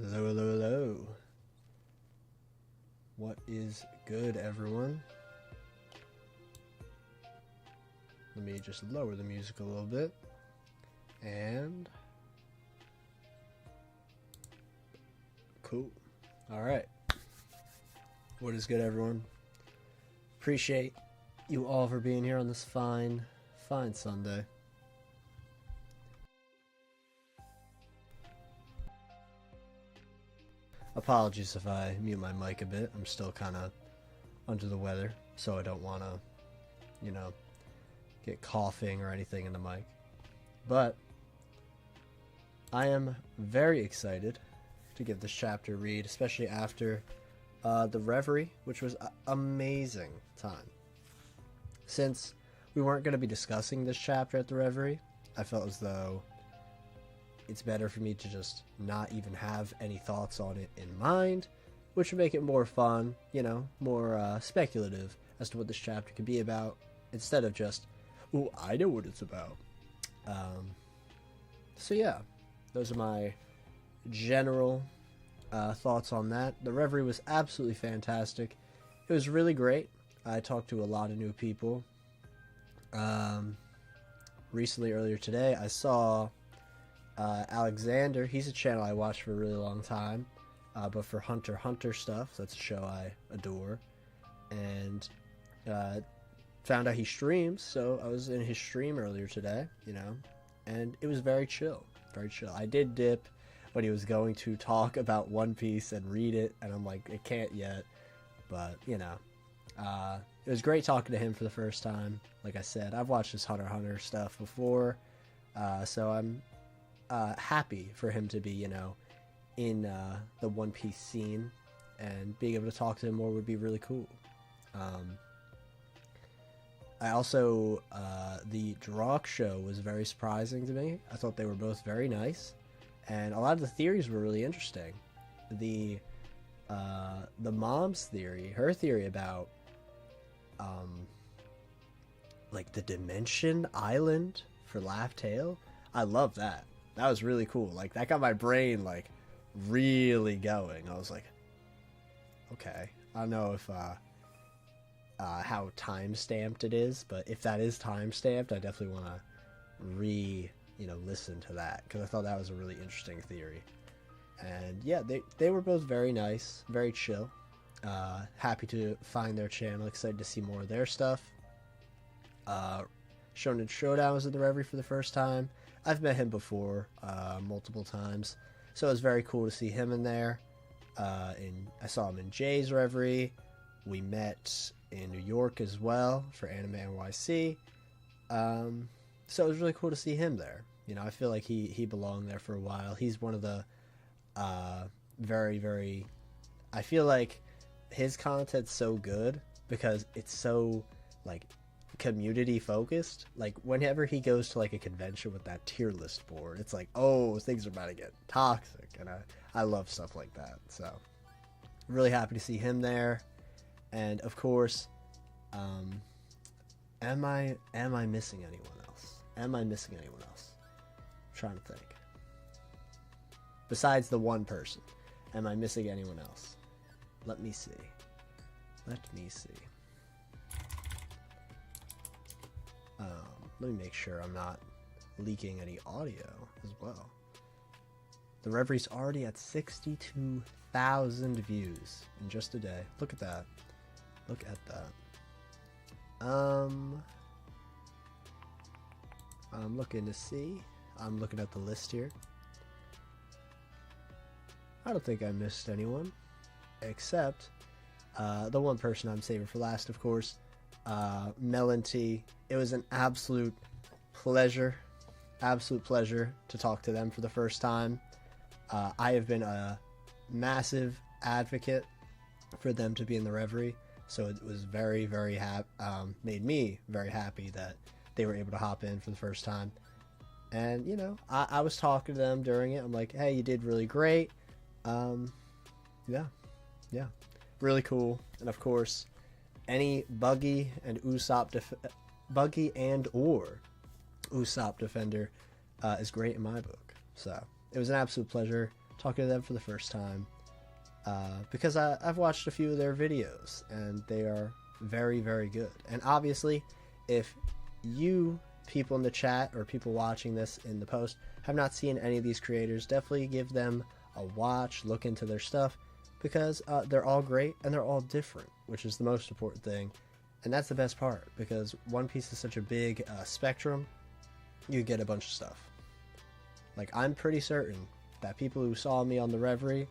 Hello, hello, hello. What is good, everyone? Let me just lower the music a little bit. And... cool. Alright. What is good, everyone? Appreciate you all for being here on this fine Sunday. Apologies if I mute my mic a bit. I'm still kind of under the weather, so I don't want to, get coughing or anything in the mic. But I am very excited to give this chapter a read, especially after the Reverie, which was an amazing time. Since we weren't going to be discussing this chapter at the Reverie, I felt as though it's better for me to just not even have any thoughts on it in mind, which would make it more fun, more speculative as to what this chapter could be about, instead of just, oh, I know what it's about. So yeah, those are my general thoughts on that. The Reverie was absolutely fantastic. It was really great. I talked to a lot of new people. Recently, earlier today, I saw Alexander. He's a channel I watched for a really long time, but for Hunter x Hunter stuff. That's a show I adore. And found out he streams, so I was in his stream earlier today, and it was very chill. Very chill. I did dip when he was going to talk about One Piece and read it, and I'm like, I can't yet. But, it was great talking to him for the first time. Like I said, I've watched his Hunter x Hunter stuff before, so I'm happy for him to be, in the One Piece scene, and being able to talk to him more would be really cool. I also, the Drock show was very surprising to me. I thought they were both very nice, and a lot of the theories were really interesting. The mom's theory, her theory about, like the Dimension Island for Laugh Tale, I love that. That was really cool. Like, that got my brain, like, really going. I was like, okay. I don't know if, how time-stamped it is, but if that is time-stamped, I definitely want to listen to that, because I thought that was a really interesting theory. And yeah, they were both very nice, very chill. Happy to find their channel, excited to see more of their stuff. Shonen Showdown was at the Reverie for the first time. I've met him before, multiple times, so it was very cool to see him in there. I saw him in Jay's Reverie. We met in New York as well for Anime NYC. So it was really cool to see him there. I feel like he belonged there for a while. He's one of the very, very... I feel like his content's so good because it's so, like, community focused. Like, whenever he goes to, like, a convention with that tier list board, it's like, oh, things are about to get toxic. And I love stuff like that. So, really happy to see him there. And, of course, am I missing anyone else? Am I missing anyone else? I'm trying to think. Besides the one person, am I missing anyone else? Let me see. Let me make sure I'm not leaking any audio as well. The Reverie's already at 62,000 views in just a day. Look at that. Look at that. I'm looking to see. I'm looking at the list here. I don't think I missed anyone, except the one person I'm saving for last, of course, Melon T. It was an absolute pleasure to talk to them for the first time. I have been a massive advocate for them to be in the Reverie, so it was very, very made me very happy that they were able to hop in for the first time. And I was talking to them during it. I'm like, hey, you did really great. Yeah, really cool. And of course, any Buggy and Usopp Usopp defender is great in my book. So it was an absolute pleasure. talking to them for the first time, because I've watched a few of their videos, and they are very, very good. And obviously, if you people in the chat or people watching this in the post have not seen any of these creators, definitely give them a watch, look into their stuff, because they're all great and they're all different, which is the most important thing. And that's the best part, because One Piece is such a big spectrum. You get a bunch of stuff. Like, I'm pretty certain that people who saw me on the Reverie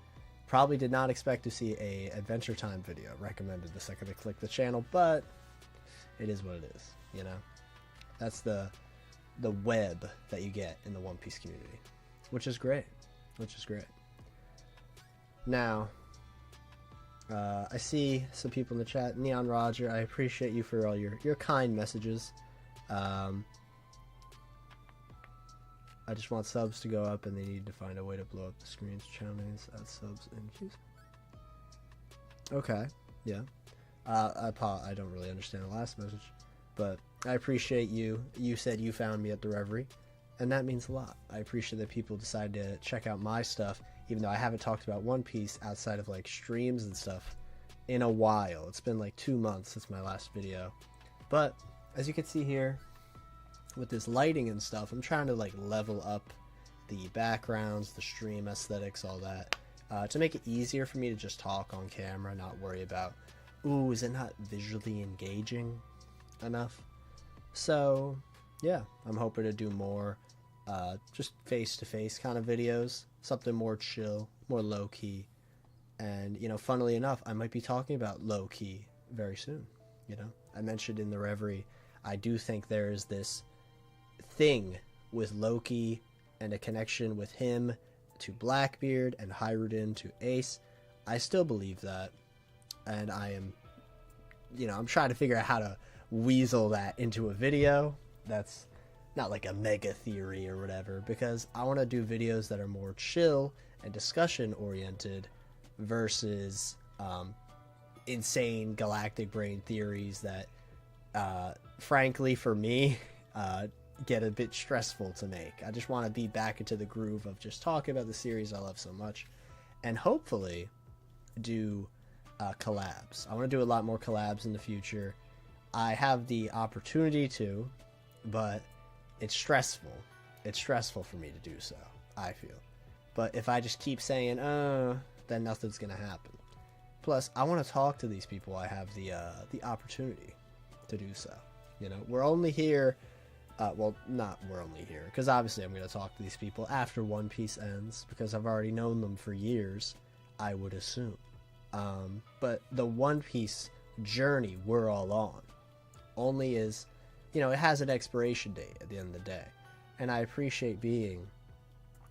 probably did not expect to see a Adventure Time video recommended the second they click the channel, but it is what it is, you know? That's the web that you get in the One Piece community, which is great, Now, I see some people in the chat. Neon Roger, I appreciate you for all your kind messages. I just want subs to go up, and they need to find a way to blow up the screens. Channel names, add subs, and views. Okay, yeah. I don't really understand the last message, but I appreciate you. You said you found me at the Reverie, and that means a lot. I appreciate that people decide to check out my stuff, even though I haven't talked about One Piece outside of like streams and stuff in a while. It's been like 2 months since my last video. But as you can see here, with this lighting and stuff, I'm trying to like level up the backgrounds, the stream aesthetics, all that, to make it easier for me to just talk on camera, not worry about, ooh, is it not visually engaging enough? So yeah, I'm hoping to do more just face-to-face kind of videos, something more chill, more low-key. And, you know, funnily enough, I might be talking about low-key very soon. You know, I mentioned in the Reverie, I do think there is this thing with Loki and a connection with him to Blackbeard and Hyrule to Ace. I still believe that, and I am, you know, I'm trying to figure out how to weasel that into a video that's not like a mega theory or whatever, because I want to do videos that are more chill and discussion oriented versus insane galactic brain theories that frankly for me get a bit stressful to make. I just want to be back into the groove of just talking about the series I love so much, and hopefully do collabs. I want to do a lot more collabs in the future. I have the opportunity to, but it's stressful. It's stressful for me to do so, I feel. But if I just keep saying, then nothing's going to happen. Plus, I want to talk to these people. I have the opportunity to do so. You know, we're only here, well, not we're only here, because obviously I'm going to talk to these people after One Piece ends, because I've already known them for years, I would assume. But the One Piece journey we're all on only is, you know, it has an expiration date at the end of the day. And I appreciate being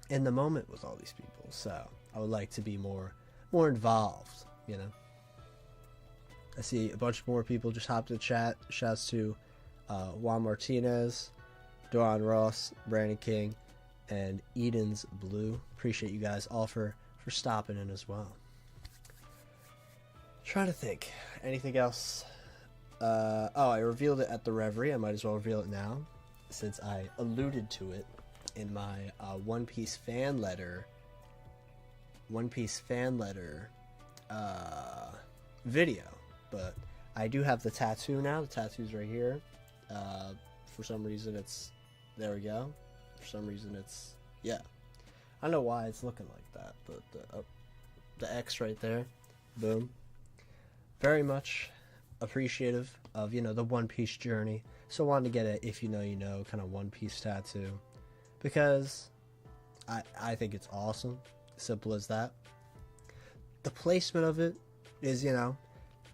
in the moment with all these people. So I would like to be more involved, you know. I see a bunch more people just hopped in the chat. Shouts to Juan Martinez, Doran Ross, Brandon King, and Eden's Blue. Appreciate you guys all for stopping in as well. Trying to think. Anything else? Oh, I revealed it at the Reverie. I might as well reveal it now, since I alluded to it in my One Piece fan letter video. But I do have the tattoo now. The tattoo's right here. For some reason it's, there we go. For some reason it's, yeah. I don't know why it's looking like that, but the X right there, boom. Very much appreciative of, you know, the One Piece journey. So I wanted to get a if you know you know kind of One Piece tattoo, because I think it's awesome. Simple as that. The placement of it is, you know,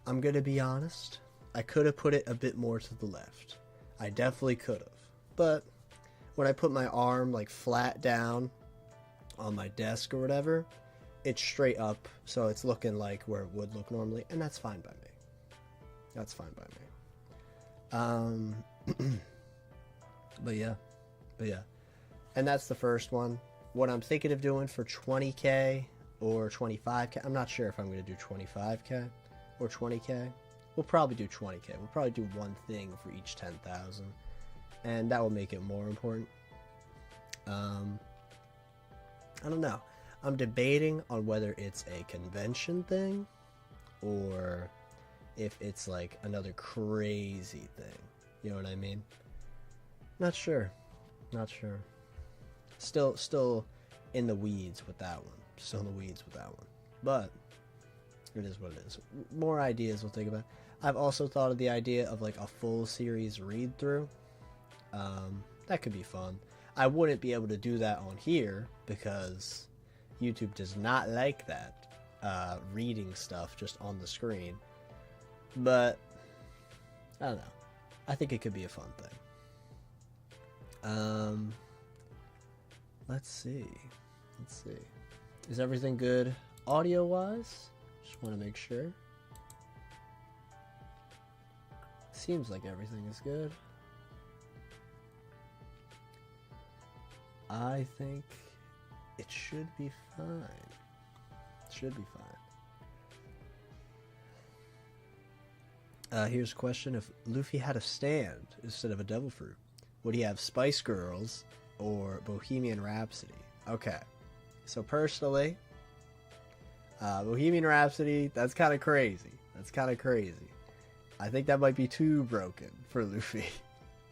I'm gonna be honest, I could have put it a bit more to the left. I definitely could have. But when I put my arm like flat down on my desk or whatever, it's straight up, so it's looking like where it would look normally, and that's fine by me. That's fine by me. But yeah. And that's the first one. What I'm thinking of doing for 20k or 25k, I'm not sure if I'm going to do 25k or 20k. We'll probably do 20k. We'll probably do one thing for each 10,000, and that will make it more important. I don't know. I'm debating on whether it's a convention thing or if it's like another crazy thing. You know what I mean? Not sure. Not sure. Still in the weeds with that one. Still in the weeds with that one. But it is what it is. More ideas we'll think about. I've also thought of the idea of like a full series read through. That could be fun. I wouldn't be able to do that on here because YouTube does not like that, reading stuff just on the screen. But I don't know. I think it could be a fun thing. Let's see. Is everything good audio-wise? Just want to make sure. Seems like everything is good. I think it should be fine. Here's a question. If Luffy had a stand instead of a devil fruit, would he have Spice Girls or Bohemian Rhapsody? Okay. So personally, Bohemian Rhapsody, that's kind of crazy. I think that might be too broken for Luffy.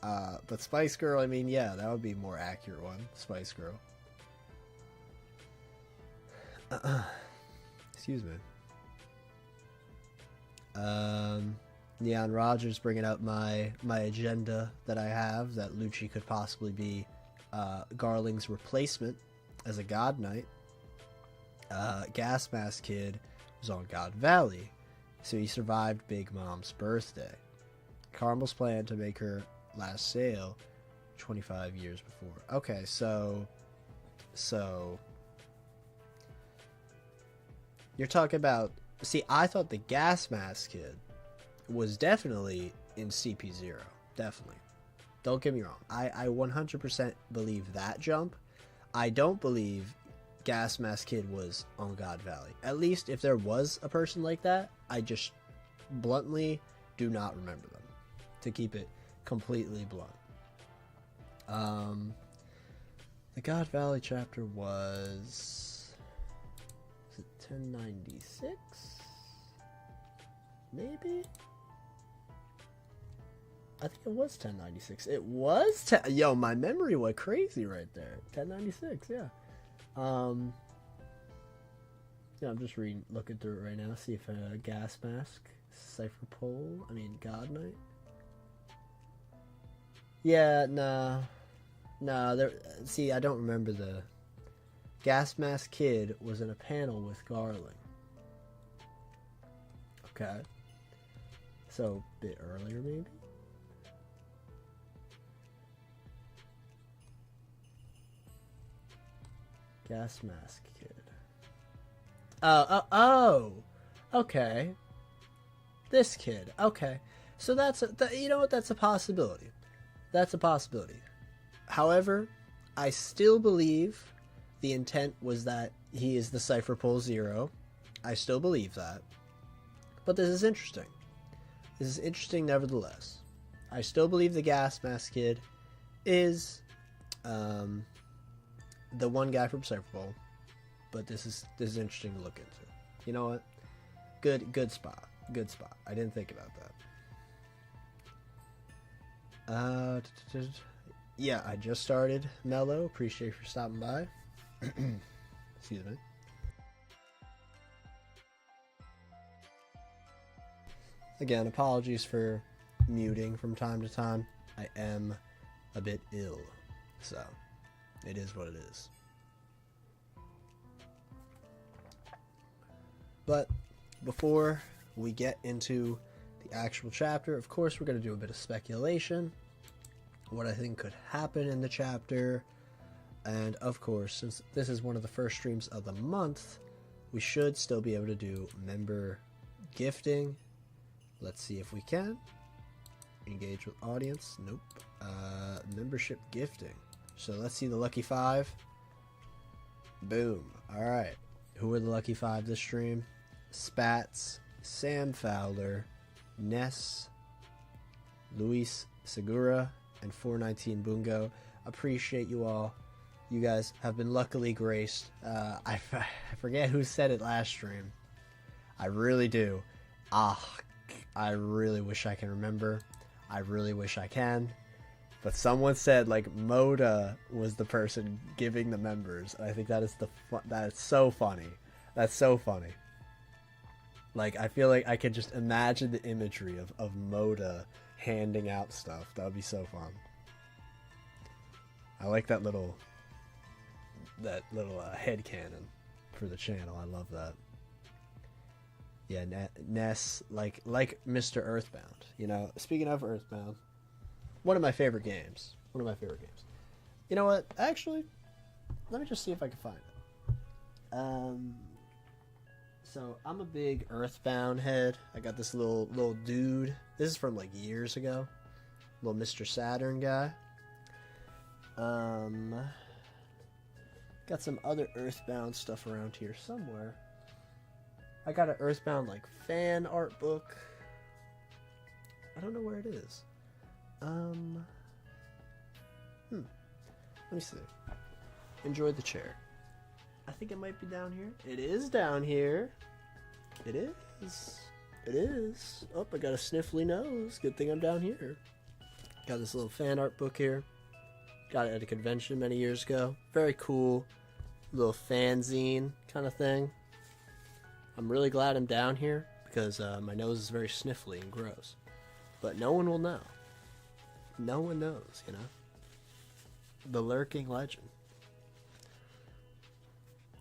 But Spice Girl, I mean, yeah, that would be a more accurate one. Spice Girl. Excuse me. Neon Rogers bringing up my agenda that I have, that Lucci could possibly be Garling's replacement as a God Knight. Gas Mask Kid was on God Valley, so he survived Big Mom's birthday. Caramel's plan to make her last sail 25 years before. Okay, so you're talking about... See, I thought the Gas Mask Kid was definitely in CP0. Definitely. Don't get me wrong. I 100% believe that jump. I don't believe Gas Mask Kid was on God Valley. At least if there was a person like that, I just bluntly do not remember them. To keep it completely blunt. The God Valley chapter was it 1096? Maybe? I think it was 1096. It was Yo, my memory went crazy right there. 1096, yeah. Yeah, I'm just looking through it right now. See if a Gas Mask, Cypher Pole, God Knight. Yeah, no. See, I don't remember the... Gas Mask Kid was in a panel with Garling. Okay. So, a bit earlier, maybe? Gas Mask Kid. Oh! Okay. This kid. Okay. So you know what? That's a possibility. However, I still believe the intent was that he is the Cypher Pole Zero. I still believe that. But this is interesting. Nevertheless. I still believe the Gas Mask Kid is the one guy from Cypher Pole. But this is interesting to look into. You know what? Good spot. I didn't think about that. Yeah, I just started Mellow. Appreciate you for stopping by. Excuse me. Again, apologies for muting from time to time. I am a bit ill, so it is what it is. But before we get into the actual chapter, of course, we're going to do a bit of speculation. What I think could happen in the chapter. And of course, since this is one of the first streams of the month, we should still be able to do member gifting. Let's see if we can. Engage with audience. Nope. Membership gifting. So let's see the lucky 5. Boom. Alright. Who are the lucky 5 this stream? Spats, Sam Fowler, Ness, Luis Segura, and 419 Bungo. Appreciate you all You guys have been luckily graced. I forget who said it last stream. I really do. I really wish I can remember. I really wish I can. But someone said like Moda was the person giving the members. And I think that is that is so funny. That's so funny. Like, I feel like I could just imagine the imagery of Moda handing out stuff. That would be so fun. I like that little headcanon for the channel. I love that. Yeah, Ness, like Mr. Earthbound. You know, speaking of Earthbound, one of my favorite games. You know what? Actually, let me just see if I can find it. So I'm a big Earthbound head. I got this little dude. This is from like years ago. Little Mr. Saturn guy. Got some other Earthbound stuff around here somewhere. I got an Earthbound like fan art book. I don't know where it is. Let me see. Enjoy the chair. I think it might be down here. It is down here. It is. It is. Oh, I got a sniffly nose. Good thing I'm down here. Got this little fan art book here. Got it at a convention many years ago. Very cool. Little fanzine kind of thing. I'm really glad I'm down here because my nose is very sniffly and gross. But no one will know. No one knows, you know? The lurking legend.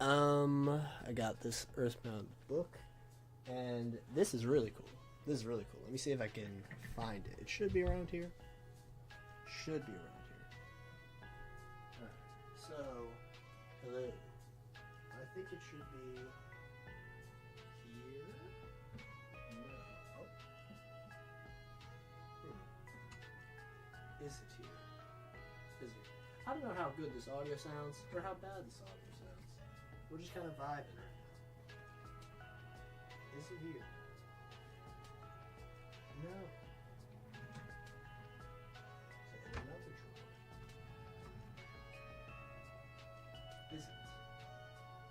I got this Earthbound book, and this is really cool. This is really cool. Let me see if I can find it. It should be around here. Should be around here. Alright, so, hello. I think it should be here. No. Oh. Is it here? Is it? I don't know how good this audio sounds, or how bad this audio sounds. We're just kind of vibing right now. Is it here? No. Is it in another drawer? Is it?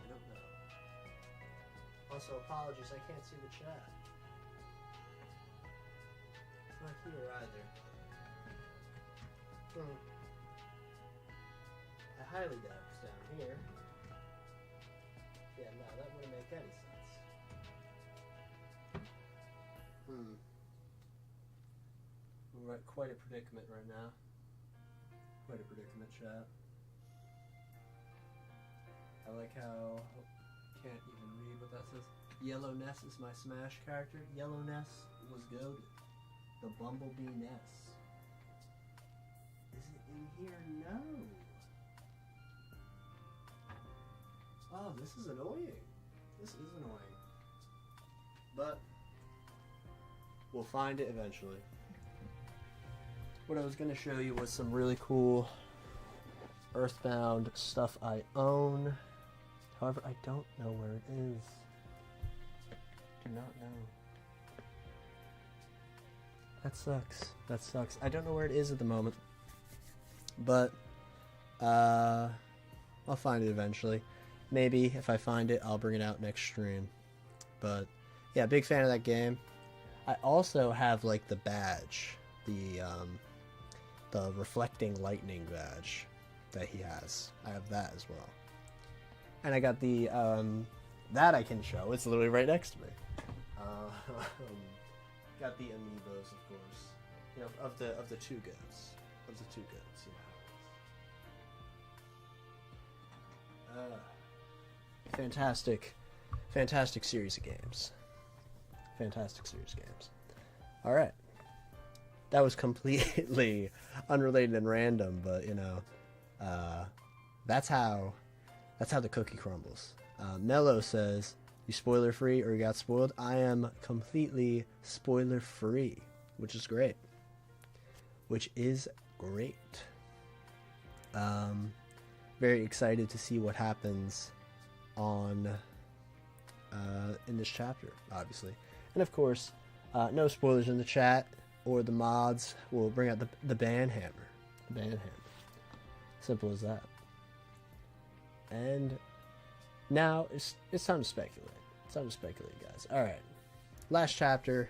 I don't know. Also, apologies, I can't see the chat. It's not here either. I highly doubt it's down here. Yeah, no, that wouldn't make any sense. We're at quite a predicament right now. Quite a predicament, chat. I like how... Can't even read what that says. Yellow Ness is my Smash character. Yellow Ness was goated. The Bumblebee Ness. Is it in here? No. Oh, this is annoying. This is annoying. But we'll find it eventually. What I was going to show you was some really cool Earthbound stuff I own. However, I don't know where it is. Do not know. That sucks. That sucks. I don't know where it is at the moment. But I'll find it eventually. Maybe if I find it, I'll bring it out next stream. But yeah, big fan of that game. I also have like the badge, the reflecting lightning badge that he has. I have that as well. And I got the that I can show. It's literally right next to me. Got the amiibos, of course. You know, of the two goats. Of the two goats, you know. Fantastic series of games. Fantastic series of games. Alright. That was completely unrelated and random, but, you know, that's how the cookie crumbles. Mello says, you spoiler free or you got spoiled? I am completely spoiler free, which is great. Very excited to see what happens on in this chapter, obviously. And of course, no spoilers in the chat or the mods will bring out the ban hammer. The ban hammer. Simple as that. And now it's time to speculate. It's time to speculate, guys. All right. Last chapter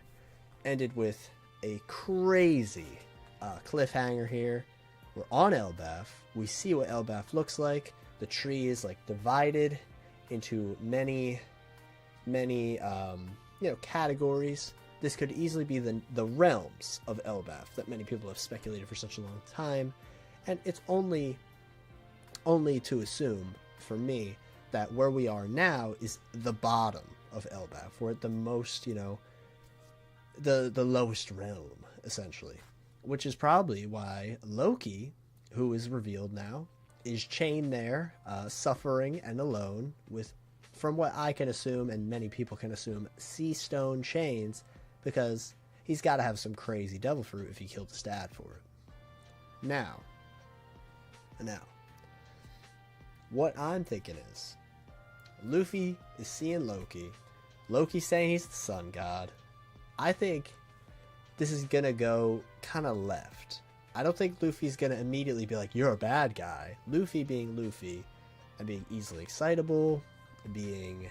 ended with a crazy cliffhanger here. We're on Elbaf. We see what Elbaf looks like. The tree is like divided into many categories. This could easily be the realms of Elbaf that many people have speculated for such a long time, and it's only to assume for me that where we are now is the bottom of Elbaf. We're at the most, the lowest realm essentially, which is probably why Loki, who is revealed now, is chained there, suffering and alone with, from what I can assume and many people can assume, sea stone chains, because he's got to have some crazy devil fruit if he killed his dad for it. Now, what I'm thinking is, Luffy is seeing Loki. Loki's saying he's the sun god. I think this is going to go kind of left. I don't think Luffy's going to immediately be like, you're a bad guy. Luffy being Luffy and being easily excitable, being,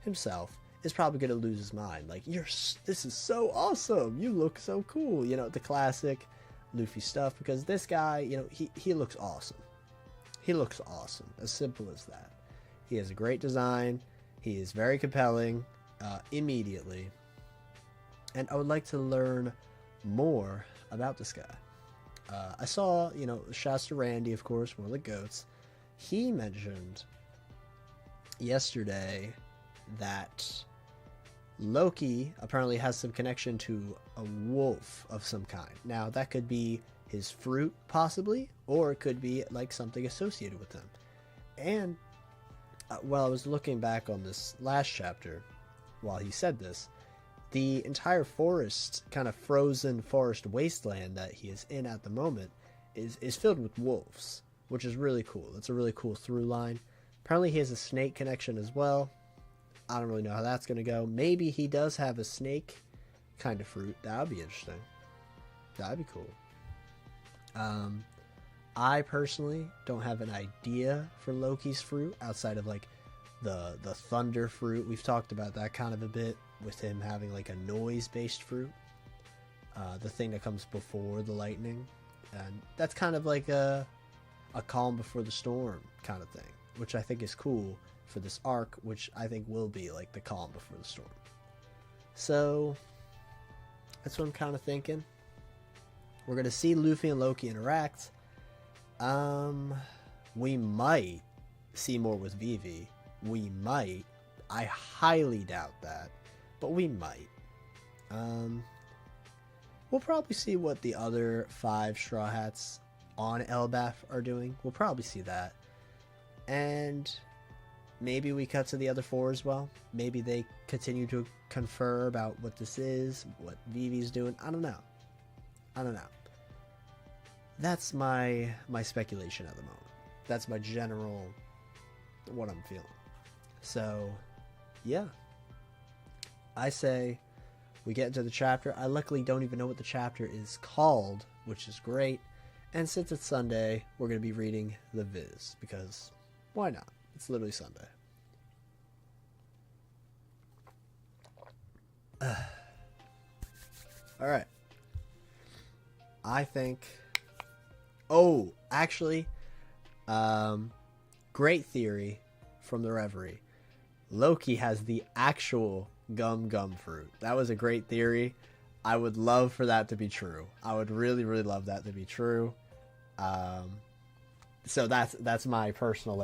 himself, is probably going to lose his mind. Like, this is so awesome. You look so cool. The classic Luffy stuff, because this guy, he looks awesome. He looks awesome. As simple as that. He has a great design. He is very compelling immediately. And I would like to learn more about this guy. I saw, Shasta Randy, of course, one of the goats. He mentioned yesterday that Loki apparently has some connection to a wolf of some kind. Now, that could be his fruit, possibly, or it could be like something associated with him. And while I was looking back on this last chapter, while he said this, the entire forest, kind of frozen forest wasteland that he is in at the moment, is filled with wolves, which is really cool. That's a really cool through line. Apparently he has a snake connection as well. I don't really know how that's going to go. Maybe he does have a snake kind of fruit. That would be interesting. That would be cool. I personally don't have an idea for Loki's fruit outside of like the thunder fruit. We've talked about that kind of a bit with him having like a noise-based fruit. The thing that comes before the lightning. And that's kind of like a calm before the storm kind of thing, which I think is cool for this arc, which I think will be like the calm before the storm. So that's what I'm kind of thinking. We're going to see Luffy and Loki interact. We might see more with Vivi. We might. I highly doubt that, but we might. We'll probably see what the other 5 Straw Hats on Elbaf are doing. We'll probably see that. And maybe we cut to the other 4 as well. Maybe they continue to confer about what this is, what Vivi's doing. I don't know. That's my speculation at the moment. That's my general, what I'm feeling. So, yeah. I say we get into the chapter. I luckily don't even know what the chapter is called, which is great. And since it's Sunday, we're going to be reading the Viz, because why not? It's literally Sunday. Alright. I think... Oh, actually, great theory from the Reverie. Loki has the actual gum fruit. That was a great theory. I would love for that to be true. I would really, really love that to be true. So that's my personal,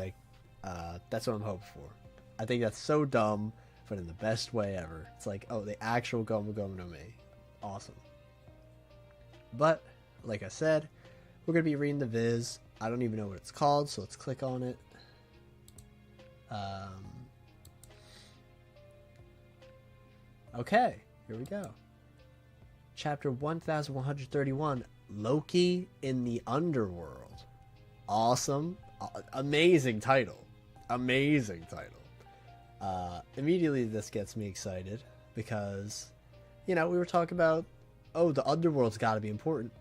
that's what I'm hoping for. I think that's so dumb, but in the best way ever. It's like, oh, the actual gum no me. Awesome. But, like I said, we're going to be reading the Viz. I don't even know what it's called, so let's click on it. Okay, here we go. Chapter 1131, Loki in the Underworld. Awesome. Amazing title. Amazing title. Immediately this gets me excited because, we were talking about, oh, the Underworld's got to be important.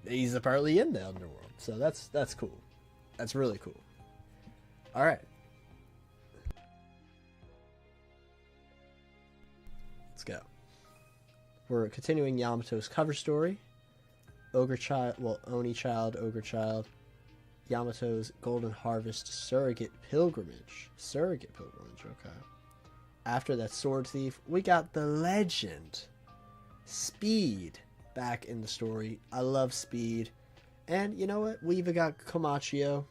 He's apparently in the Underworld, so that's cool. That's really cool. All right. Let's go. We're continuing Yamato's cover story. Ogre Child, well, Oni Child, Ogre Child. Yamato's Golden Harvest Surrogate Pilgrimage. Surrogate Pilgrimage, okay. After that Sword Thief, we got the legend. Speed back in the story. I love Speed. And you know what? We even got Komachio.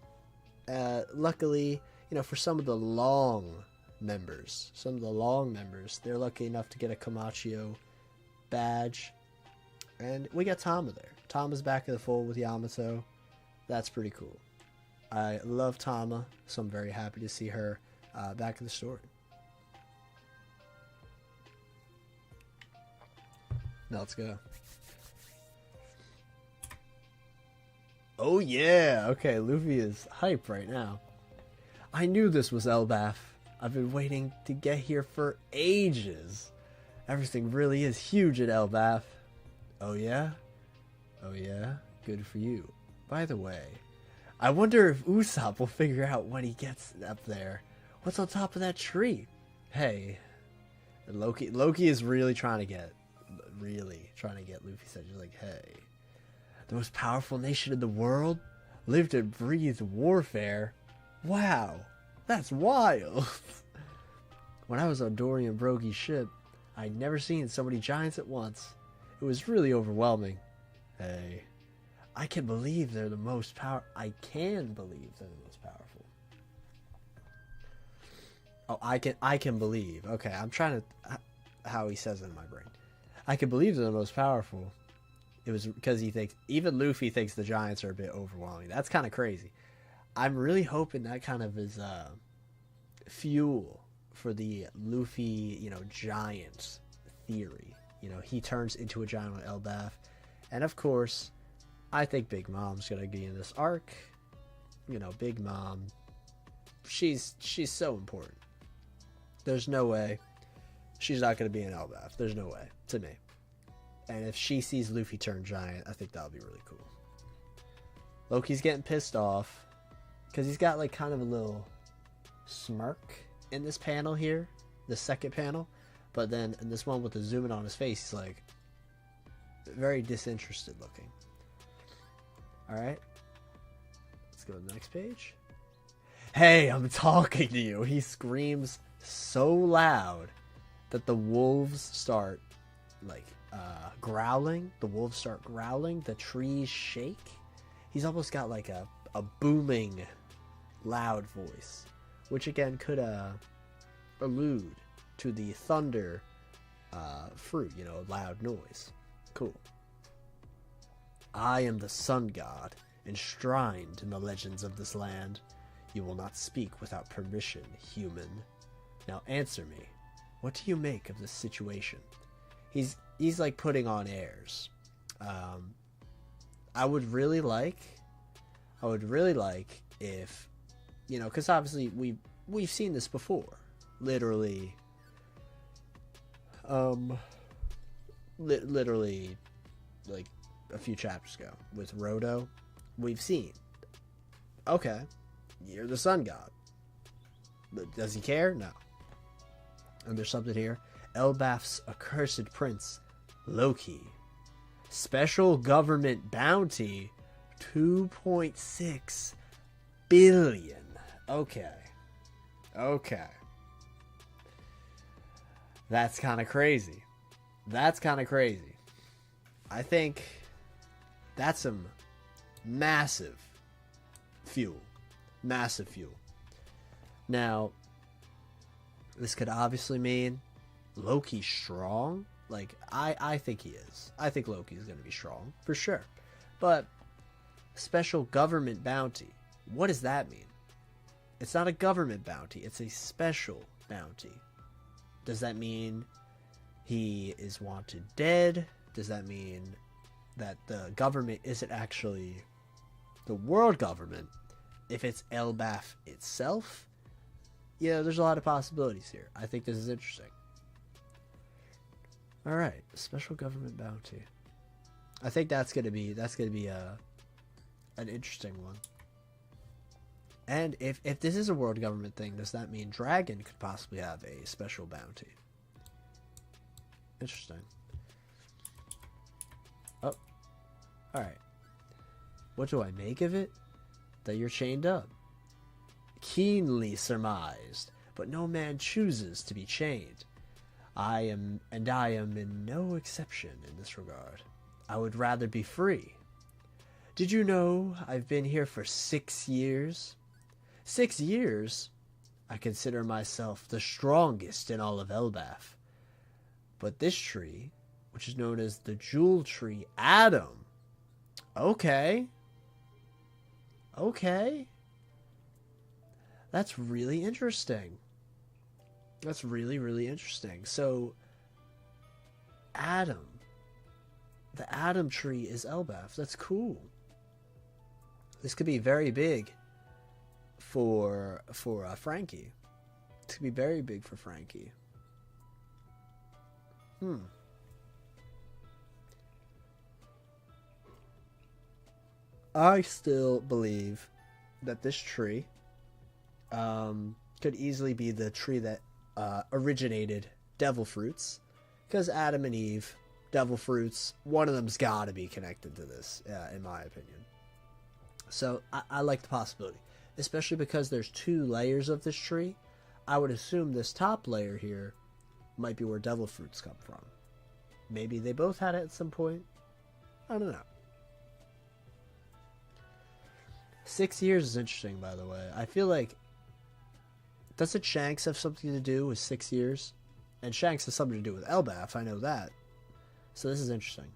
Luckily, you know, for some of the long members, they're lucky enough to get a Komachio badge. And we got Tama there. Tama's back in the fold with Yamato. That's pretty cool. I love Tama, so I'm very happy to see her back in the story. Now let's go. Oh yeah! Okay, Luffy is hype right now. I knew this was Elbaf. I've been waiting to get here for ages. Everything really is huge at Elbaf. Oh yeah? Oh yeah? Good for you. By the way, I wonder if Usopp will figure out when he gets up there. What's on top of that tree? Hey, Loki is really trying to get Luffy said, he's like, hey, the most powerful nation in the world lived and breathed warfare. Wow, that's wild. When I was on Dory and Brogy's ship, I'd never seen so many giants at once. It was really overwhelming. Hey, I can believe they're the most powerful. Oh, I can believe. Okay, I'm trying to, how he says it in my brain. I can believe they're the most powerful. It was because he thinks, even Luffy thinks the giants are a bit overwhelming. That's kind of crazy. I'm really hoping that kind of is fuel for the Luffy, you know, giant theory. You know, he turns into a giant on Elbaf. And of course, I think Big Mom's going to be in this arc. You know, Big Mom, she's so important. There's no way she's not going to be in Elbaf. There's no way, to me. And if she sees Luffy turn giant, I think that'll be really cool. Loki's getting pissed off because he's got like kind of a little smirk in this panel here, the second panel. But then in this one with the zoom in on his face, he's like very disinterested looking. Alright. Let's go to the next page. Hey, I'm talking to you. He screams so loud that the wolves start like growling. The wolves start growling. The trees shake. He's almost got like a booming loud voice, which again could allude to the thunder fruit, you know, loud noise. Cool. I am the sun god, enshrined in the legends of this land. You will not speak without permission, human. Now answer me. What do you make of this situation? He's like putting on airs. I would really like if, you know, because obviously we've seen this before. Literally like a few chapters ago with Rodo. We've seen, okay, you're the sun god, but does he care? No. And there's something here. Elbaf's accursed prince, Loki. Special government bounty, 2.6 billion. Okay. That's kind of crazy. I think that's some massive fuel. Now, this could obviously mean Loki's strong. Like, I think he is. I think Loki's going to be strong, for sure. But, special government bounty. What does that mean? It's not a government bounty. It's a special bounty. Does that mean he is wanted dead? Does that mean that the government isn't actually the world government? If it's Elbaf itself? Yeah, there's a lot of possibilities here. I think this is interesting. Alright, special government bounty. I think that's gonna be an interesting one. And if this is a world government thing, does that mean Dragon could possibly have a special bounty? Interesting. Oh. Alright. What do I make of it? That you're chained up. Keenly surmised, but no man chooses to be chained. I am in no exception in this regard. I would rather be free. Did you know I've been here for 6 years? 6 years? I consider myself the strongest in all of Elbaf. But this tree, which is known as the Jewel Tree Adam. Okay. Okay. That's really interesting. That's really, really interesting. So, Adam. The Adam tree is Elbaf. That's cool. This could be very big for Frankie. This could be very big for Frankie. I still believe that this tree could easily be the tree that originated devil fruits, because Adam and Eve, devil fruits, one of them's got to be connected to this, in my opinion. So I like the possibility, especially because there's 2 layers of this tree. I would assume this top layer here might be where devil fruits come from. Maybe they both had it at some point. I don't know. 6 years is interesting, by the way. I feel like, doesn't Shanks have something to do with 6 years? And Shanks has something to do with Elbaf, I know that. So this is interesting.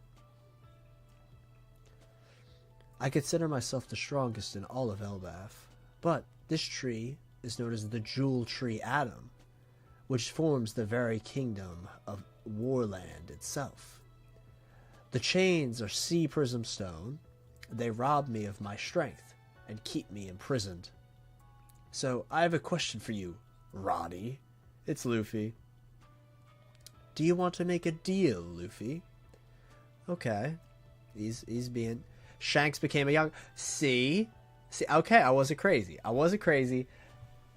I consider myself the strongest in all of Elbaf, but this tree is known as the Jewel Tree Adam, which forms the very kingdom of Warland itself. The chains are sea prism stone. They rob me of my strength and keep me imprisoned. So I have a question for you, Roddy. It's Luffy. Do you want to make a deal, Luffy? Okay. He's being... Shanks became a young... See, okay, I wasn't crazy.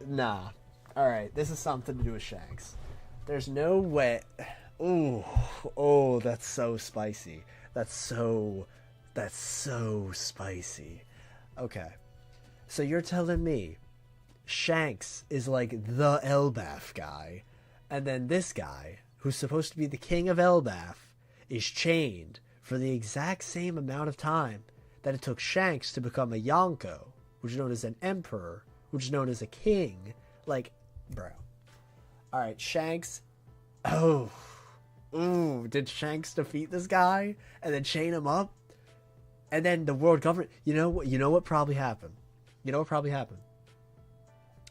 Nah. Alright, this is something to do with Shanks. There's no way... Oh, that's so spicy. That's so spicy. Okay. So you're telling me Shanks is like the Elbaf guy, and then this guy, who's supposed to be the king of Elbaf, is chained for the exact same amount of time that it took Shanks to become a Yonko, which is known as an emperor, which is known as a king. Like, bro. Alright, Shanks... did Shanks defeat this guy and then chain him up? And then the world government... You know what probably happened?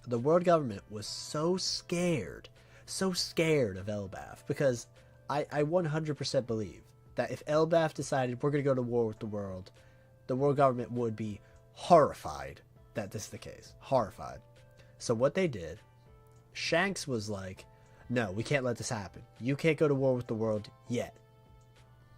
The world government was so scared of Elbaf, because I 100% believe that if Elbaf decided we're going to go to war with the world government would be horrified that this is the case. Horrified. So what they did, Shanks was like, no, we can't let this happen. You can't go to war with the world yet.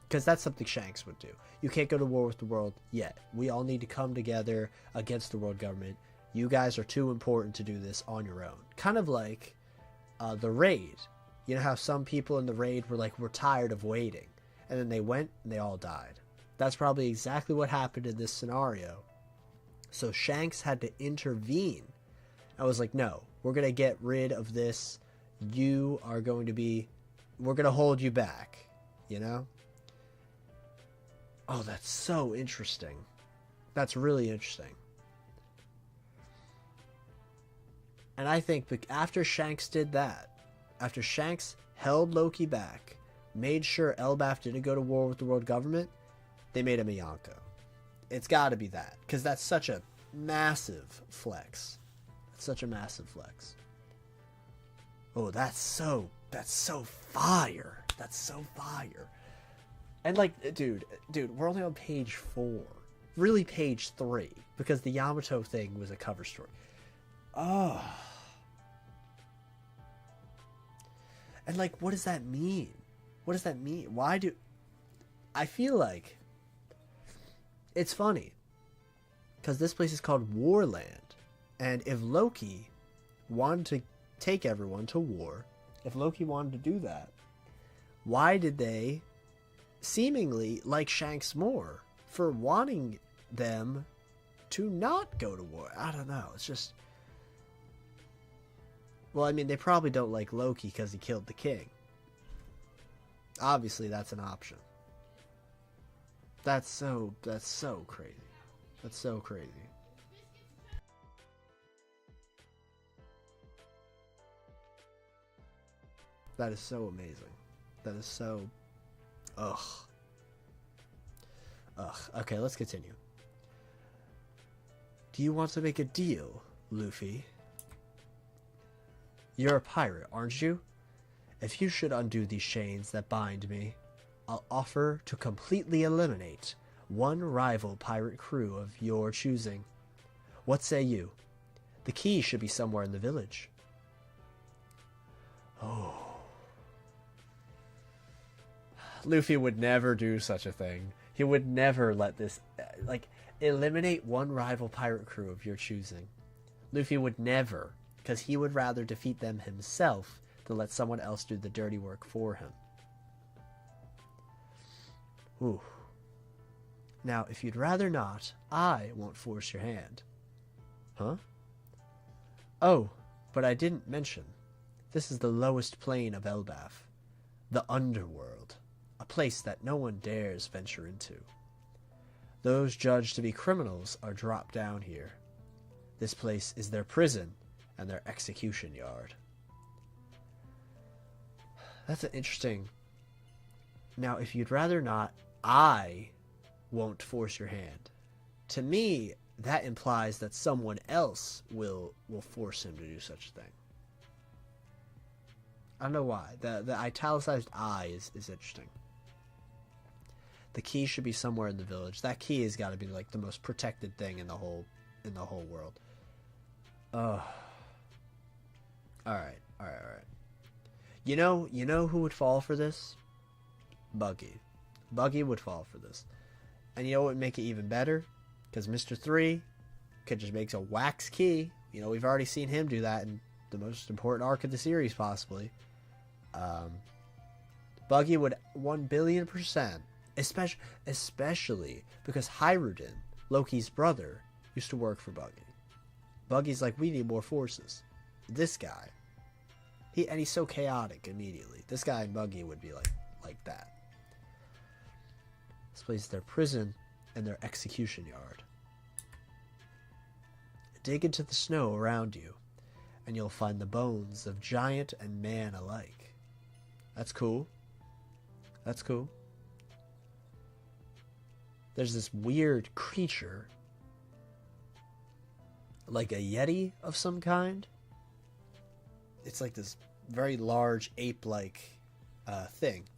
Because that's something Shanks would do. You can't go to war with the world yet. We all need to come together against the world government. You guys are too important to do this on your own. Kind of like the raid. You know how some people in the raid were like, we're tired of waiting. And then they went and they all died. That's probably exactly what happened in this scenario. So Shanks had to intervene. I was like, no, we're going to get rid of this. We're going to hold you back. You know? Oh, that's so interesting. That's really interesting. And I think after Shanks did that, after Shanks held Loki back, made sure Elbaf didn't go to war with the world government, they made him a Yonko. It's got to be that, because that's such a massive flex. Oh, that's so fire. That's so fire. And like, dude, we're only on page 4. Really page 3, because the Yamato thing was a cover story. Oh. And like, what does that mean? Why do... I feel like... It's funny. Because this place is called Warland. And if Loki wanted to take everyone to war, if Loki wanted to do that, why did they seemingly like Shanks more for wanting them to not go to war? I don't know. It's just... Well, I mean, they probably don't like Loki because he killed the king. Obviously, that's an option. That's so crazy. That's so crazy. That is so amazing. That is so... Ugh. Ugh. Okay, let's continue. Do you want to make a deal, Luffy? You're a pirate, aren't you? If you should undo these chains that bind me, I'll offer to completely eliminate one rival pirate crew of your choosing. What say you? The key should be somewhere in the village. Oh. Luffy would never do such a thing. He would never let this... Like, eliminate one rival pirate crew of your choosing. Luffy would never, because he would rather defeat them himself than let someone else do the dirty work for him. Ooh. Now, if you'd rather not, I won't force your hand. Huh? Oh, but I didn't mention. This is the lowest plane of Elbaf. The underworld. A place that no one dares venture into. Those judged to be criminals are dropped down here. This place is their prison and their execution yard. That's an interesting... Now, if you'd rather not, I won't force your hand. To me, that implies that someone else will force him to do such a thing. I don't know why. The italicized I is interesting. The key should be somewhere in the village. That key has got to be like the most protected thing in the whole world. All right. You know who would fall for this? Buggy. Buggy would fall for this. And you know what would make it even better? Because Mr. 3 could just make a wax key. You know, we've already seen him do that in the most important arc of the series, possibly. Buggy would 1,000,000,000%. Especially because Hiruden, Loki's brother, used to work for Buggy. Buggy's like, we need more forces. This guy, he's so chaotic immediately. This guy and Buggy would be like that. This place is their prison and their execution yard. Dig into the snow around you, and you'll find the bones of giant and man alike. That's cool. That's cool. There's this weird creature, like a yeti of some kind. It's like this very large ape-like thing.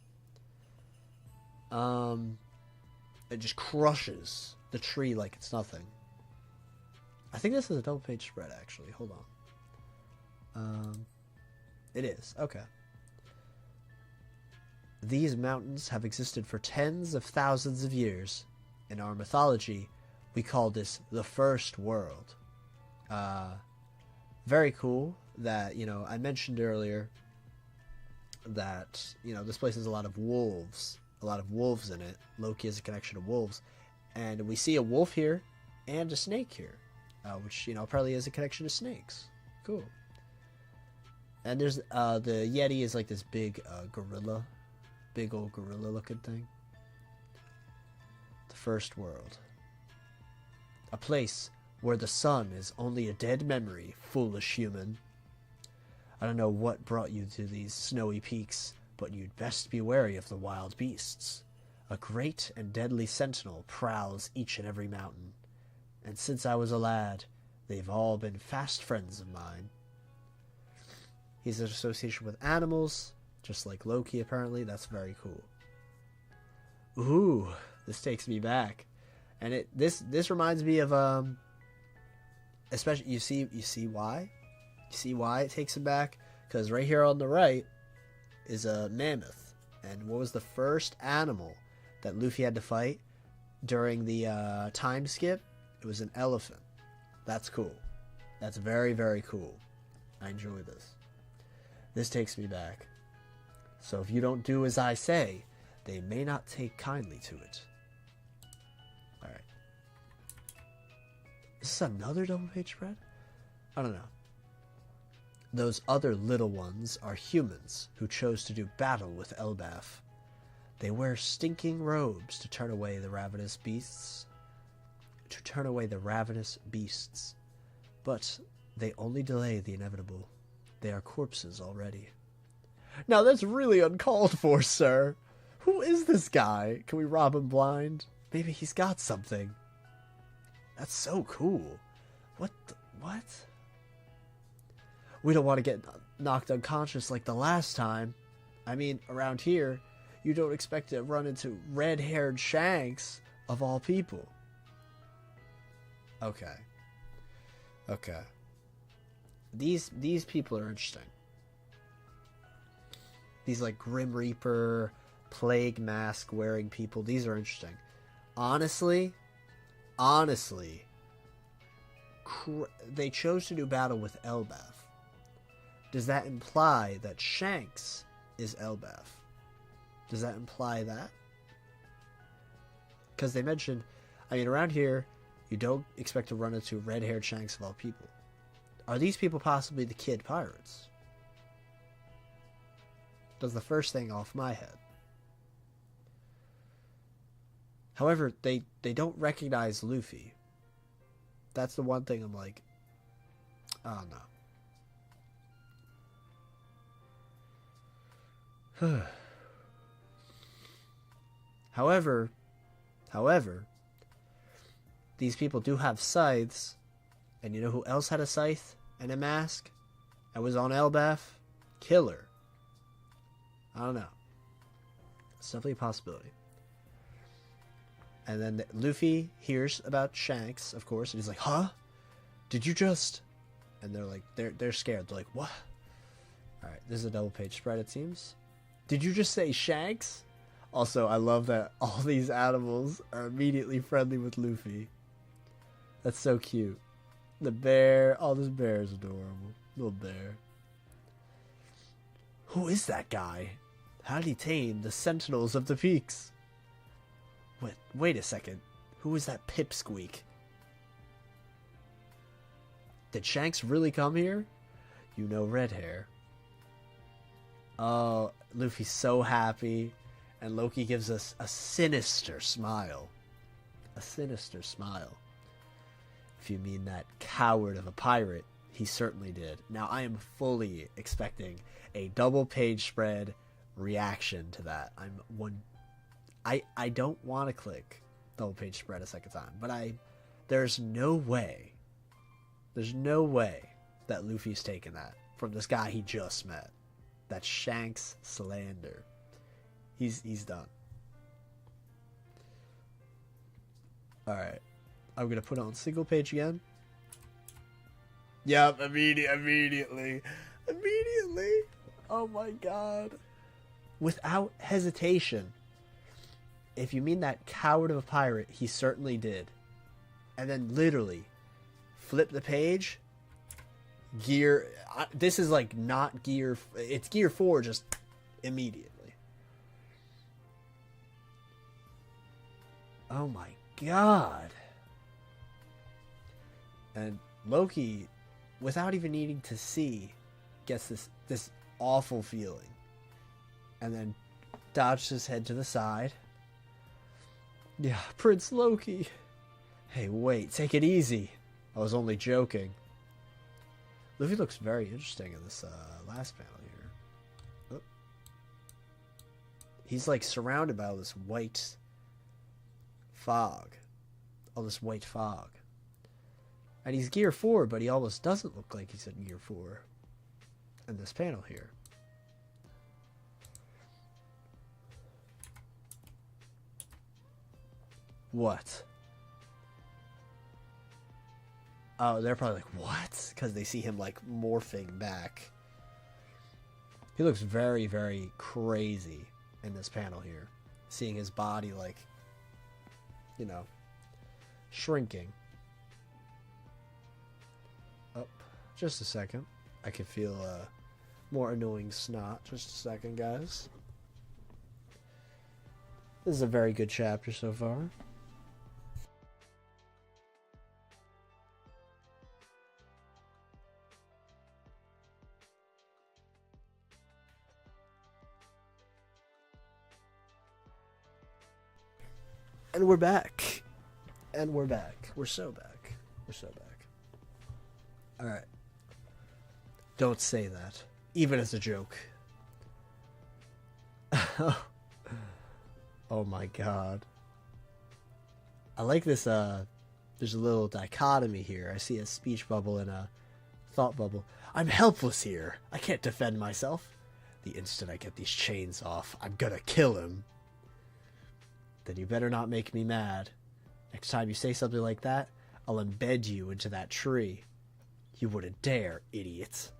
It just crushes the tree like it's nothing. I think this is a double-page spread, actually. Hold on. It is. Okay. These mountains have existed for tens of thousands of years. In our mythology, we call this the First World. Very cool that, I mentioned earlier that, this place has a lot of wolves in it. Loki has a connection to wolves. And we see a wolf here and a snake here, which, probably has a connection to snakes. Cool. And there's, the Yeti is like this big gorilla, big old gorilla looking thing. The First World. A place where the sun is only a dead memory, foolish human. I don't know what brought you to these snowy peaks, but you'd best be wary of the wild beasts. A great and deadly sentinel prowls each and every mountain, and since I was a lad, they've all been fast friends of mine. He's an association with animals, just like Loki apparently. That's very cool. Ooh, this takes me back. And this reminds me of especially you see why? You see why it takes him back? Because right here on the right is a mammoth. And what was the first animal that Luffy had to fight during the time skip? It was an elephant. That's cool. That's very, very cool. I enjoy this. This takes me back. So if you don't do as I say, they may not take kindly to it. Alright. Is this another double page spread? I don't know. Those other little ones are humans who chose to do battle with Elbaf. They wear stinking robes to turn away the ravenous beasts. But they only delay the inevitable. They are corpses already. Now that's really uncalled for, sir. Who is this guy? Can we rob him blind? Maybe he's got something. That's so cool. What? We don't want to get knocked unconscious like the last time. I mean, around here, you don't expect to run into red-haired Shanks, of all people. Okay. These people are interesting. These, like, Grim Reaper, plague mask wearing people, these are interesting. Honestly, they chose to do battle with Elbaf. Does that imply that Shanks is Elbaf? Does that imply that? Because they mentioned, I mean, around here, you don't expect to run into red-haired Shanks of all people. Are these people possibly the Kid Pirates? That's the first thing off my head. However, they don't recognize Luffy. That's the one thing I'm like, oh no. However, these people do have scythes, and you know who else had a scythe and a mask and was on Elbaf? Killer. I don't know. It's definitely a possibility. And then Luffy hears about Shanks, of course, and he's like, huh? Did you just... And they're like, they're scared. They're like, what? Alright, this is a double page spread, it seems. Did you just say Shanks? Also, I love that all these animals are immediately friendly with Luffy. That's so cute. The bear. Oh, this bear is adorable. Little bear. Who is that guy? How did he tame the Sentinels of the Peaks? Wait a second. Who is that pipsqueak? Did Shanks really come here? You know, red hair. Oh, Luffy's so happy. And Loki gives us a sinister smile. A sinister smile. If you mean that coward of a pirate, he certainly did. Now, I am fully expecting a double page spread reaction to that. I don't want to click double page spread a second time, but there's no way that Luffy's taken that from this guy he just met. That's Shanks slander. He's done. Alright. I'm going to put it on single page again. Yep, immediately. Oh my god. Without hesitation. If you mean that coward of a pirate, he certainly did. And then literally, flip the page. Gear... This is like not gear... It's gear 4 just immediately. Oh my god. And Loki, without even needing to see, gets this awful feeling. And then dodges his head to the side. Yeah, Prince Loki. Hey, wait, take it easy. I was only joking. Luffy looks very interesting in this last panel here. Oh. He's like surrounded by all this white fog. All this white fog. And he's gear 4, but he almost doesn't look like he's in gear 4 in this panel here. What? Oh, they're probably like, what? Because they see him, like, morphing back. He looks very, very crazy in this panel here. Seeing his body, like, you know, shrinking. Oh, Just a second. I can feel more annoying snot. Just a second, guys. This is a very good chapter so far. And we're back. And we're back. We're so back. We're so back. Alright. Don't say that. Even as a joke. Oh my god. I like this, there's a little dichotomy here. I see a speech bubble and a thought bubble. I'm helpless here. I can't defend myself. The instant I get these chains off, I'm gonna kill him. Then you better not make me mad. Next time you say something like that, I'll embed you into that tree. You wouldn't dare, idiot.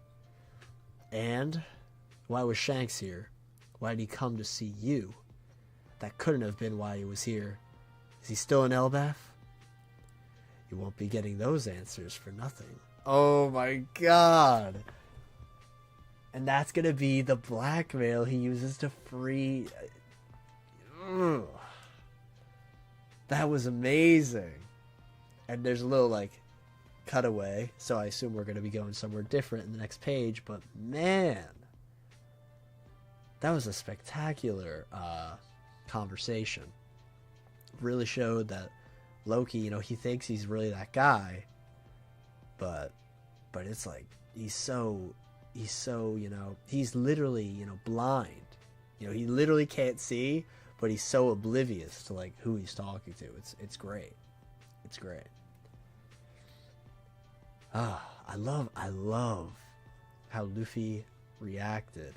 And why was Shanks here? Why did he come to see you? That couldn't have been why he was here. Is he still in Elbaf? You won't be getting those answers for nothing. Oh my god. And that's gonna be the blackmail he uses to free... Ugh. That was amazing. And there's a little, like, cutaway, so I assume we're gonna be going somewhere different in the next page, but man, that was a spectacular conversation. Really showed that Loki, you know, he thinks he's really that guy, but it's like he's so, you know, he's literally, you know, blind. You know, he literally can't see, but he's so oblivious to like who he's talking to. It's great. It's great. I love how Luffy reacted.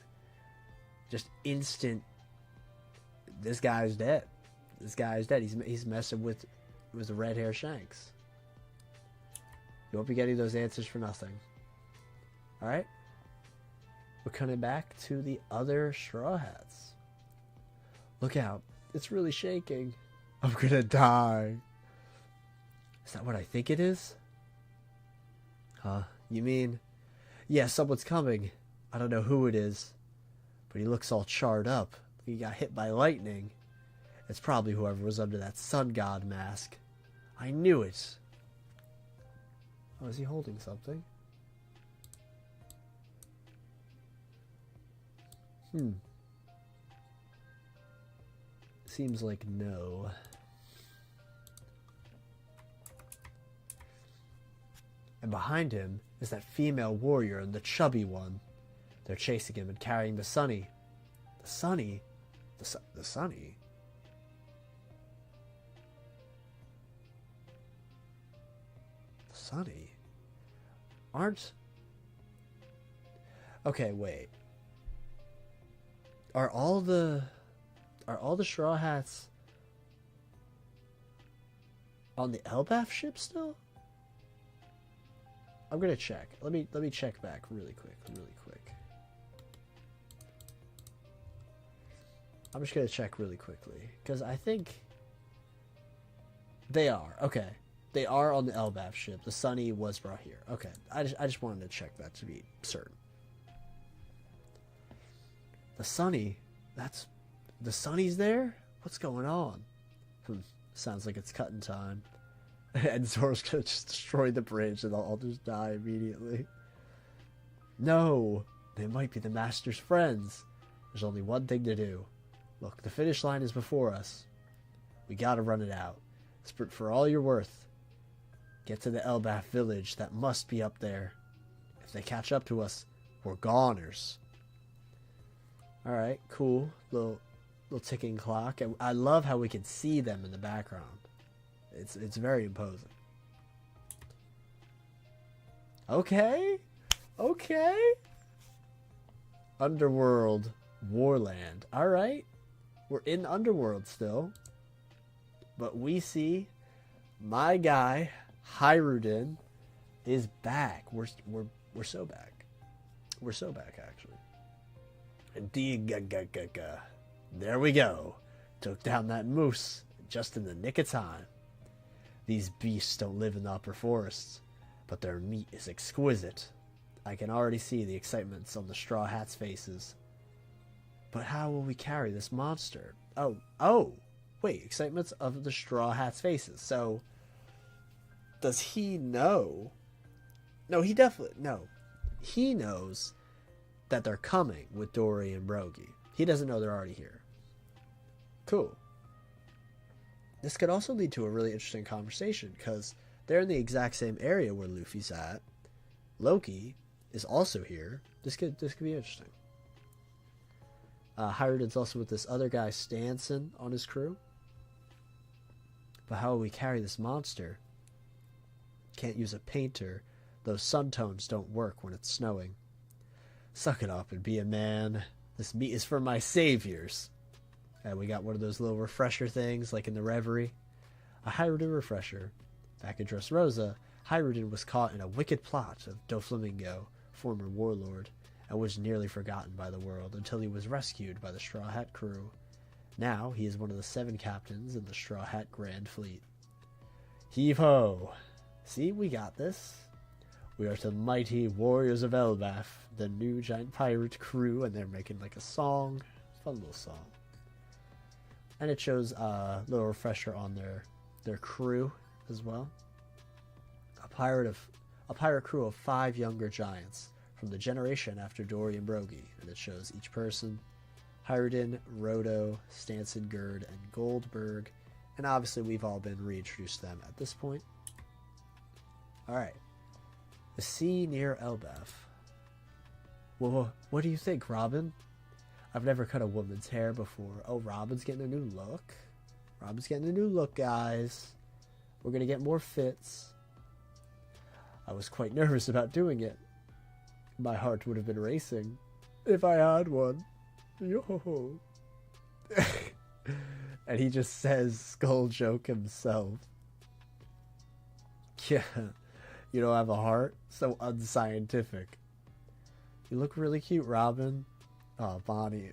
Just instant. This guy's dead. This guy's dead. He's messing with the red hair Shanks. You won't be getting those answers for nothing. All right. We're coming back to the other Straw Hats. Look out! It's really shaking. I'm gonna die. Is that what I think it is? Huh? You mean... Yeah, someone's coming. I don't know who it is. But he looks all charred up. He got hit by lightning. It's probably whoever was under that sun god mask. I knew it. Oh, is he holding something? Seems like no. And behind him is that female warrior and the chubby one. They're chasing him and carrying the Sunny. The Sunny? The Sunny? The Sunny? Aren't... Okay, wait. Are all the Straw Hats on the Elbaf ship still? I'm gonna check. Let me check back really quick. I'm just gonna check really quickly because I think they are. Okay, they are on the Elbaf ship. The Sunny was brought here. Okay, I just wanted to check that to be certain. The Sunny, the Sunny's there? What's going on? Sounds like it's cutting time. And Zoro's gonna just destroy the bridge and I'll just die immediately. No! They might be the Master's friends. There's only one thing to do. Look, the finish line is before us. We gotta run it out. Sprint for all you're worth. Get to the Elbaf village. That must be up there. If they catch up to us, we're goners. Alright, cool. Little ticking clock. And I love how we can see them in the background. It's very imposing. Okay. Underworld. Warland. Alright. We're in Underworld still. But we see my guy, Hirudin, is back. We're so back. We're so back, actually. There we go. Took down that moose just in the nick of time. These beasts don't live in the upper forests, but their meat is exquisite. I can already see the excitements on the Straw Hats' faces. But how will we carry this monster? Oh, wait, excitements of the Straw Hats' faces. So, does he know? No, he definitely, no. He knows that they're coming with Dory and Brogy. He doesn't know they're already here. Cool. This could also lead to a really interesting conversation, because they're in the exact same area where Luffy's at. Loki is also here. This could be interesting. Hiruden's also with this other guy, Stanson, on his crew. But how will we carry this monster? Can't use a painter. Those sun tones don't work when it's snowing. Suck it up and be a man. This meat is for my saviors. And we got one of those little refresher things, like in the Reverie. A Hiruden refresher. Back in Dressrosa, Hiruden was caught in a wicked plot of Doflamingo, former warlord, and was nearly forgotten by the world until he was rescued by the Straw Hat crew. Now he is one of the 7 captains in the Straw Hat Grand Fleet. Heave-ho! See, we got this. We are the mighty warriors of Elbaf, the new giant pirate crew, and they're making like a song. Fun little song. And it shows a little refresher on their crew as well. A pirate crew of 5 younger giants from the generation after Dory and Brogy, and it shows each person: Hiruden, Rodo, Stanson, Gerd, and Goldberg, and obviously we've all been reintroduced to them at this point. Alright. The sea near Elbaf. Well, what do you think, Robin? I've never cut a woman's hair before. Oh, Robin's getting a new look. Robin's getting a new look, guys. We're going to get more fits. I was quite nervous about doing it. My heart would have been racing if I had one. Yo. And he just says skull joke himself. Yeah. You don't have a heart? So unscientific. You look really cute, Robin. Oh, Bonnie.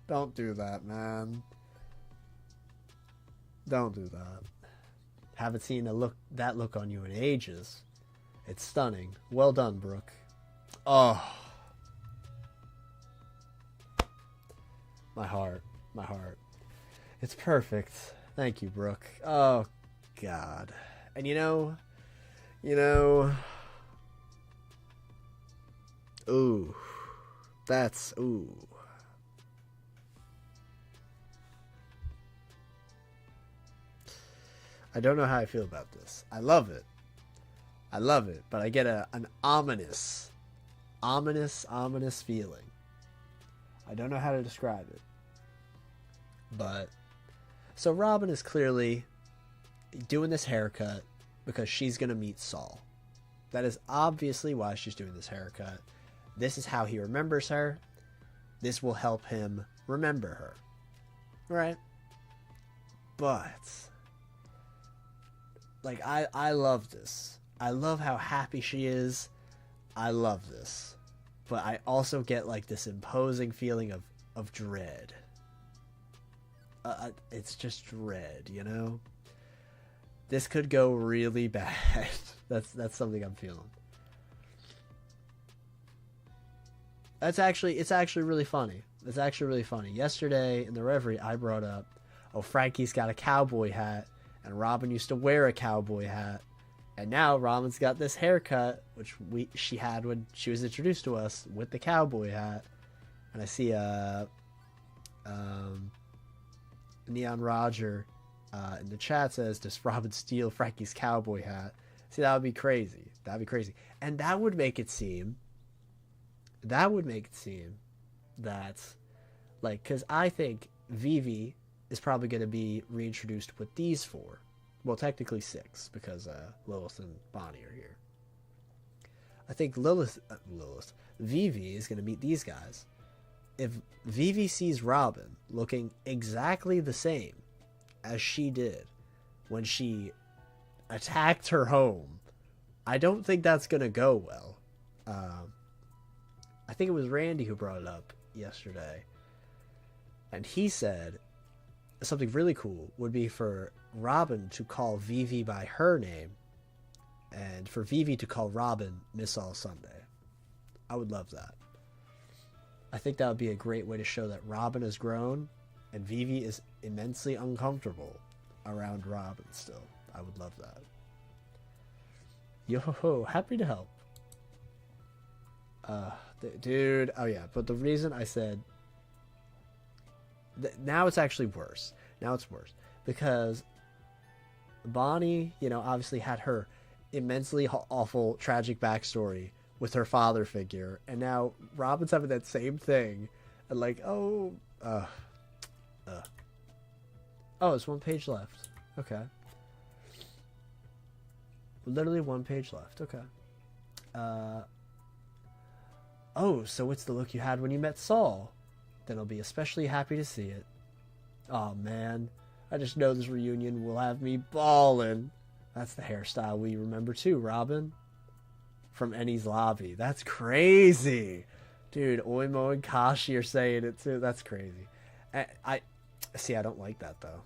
Don't do that, man. Don't do that. Haven't seen that look on you in ages. It's stunning. Well done, Brooke. Oh. My heart. It's perfect. Thank you, Brooke. Oh, God. And you know, ooh, ooh. I don't know how I feel about this. I love it, but I get an ominous feeling. I don't know how to describe it. But, so Robin is clearly doing this haircut because she's going to meet Saul. That is obviously why she's doing this haircut. This is how he remembers her. This will help him remember her. Right? But, like, I love this. I love how happy she is. I love this. But I also get, like, this imposing feeling of dread. It's just dread, you know? This could go really bad. That's something I'm feeling. It's actually really funny. It's actually really funny. Yesterday in the Reverie, I brought up, oh, Frankie's got a cowboy hat, and Robin used to wear a cowboy hat, and now Robin's got this haircut, which she had when she was introduced to us with the cowboy hat, and I see Neon Roger in the chat says, does Robin steal Frankie's cowboy hat? See, that would be crazy. And that would make it seem that, like, because I think Vivi is probably going to be reintroduced with these 4. Well, technically 6, because Lilith and Bonnie are here. I think Vivi is going to meet these guys. If Vivi sees Robin looking exactly the same as she did when she attacked her home, I don't think that's going to go well. I think it was Randy who brought it up yesterday. And he said something really cool would be for Robin to call Vivi by her name and for Vivi to call Robin Miss All Sunday. I would love that. I think that would be a great way to show that Robin has grown and Vivi is immensely uncomfortable around Robin still. I would love that. Yo ho ho, happy to help. Dude, oh yeah, but the reason I said now it's actually worse. Now it's worse because Bonnie, you know, obviously had her immensely awful, tragic backstory with her father figure, and now Robin's having that same thing, and like, oh, it's one page left. Okay, literally one page left. Okay. Oh, so it's the look you had when you met Saul. Then I'll be especially happy to see it. Oh man, I just know this reunion will have me ballin'. That's the hairstyle we remember too, Robin. From Ennie's lobby. That's crazy. Dude, Oimo and Kashi are saying it too. That's crazy. I see, I don't like that though.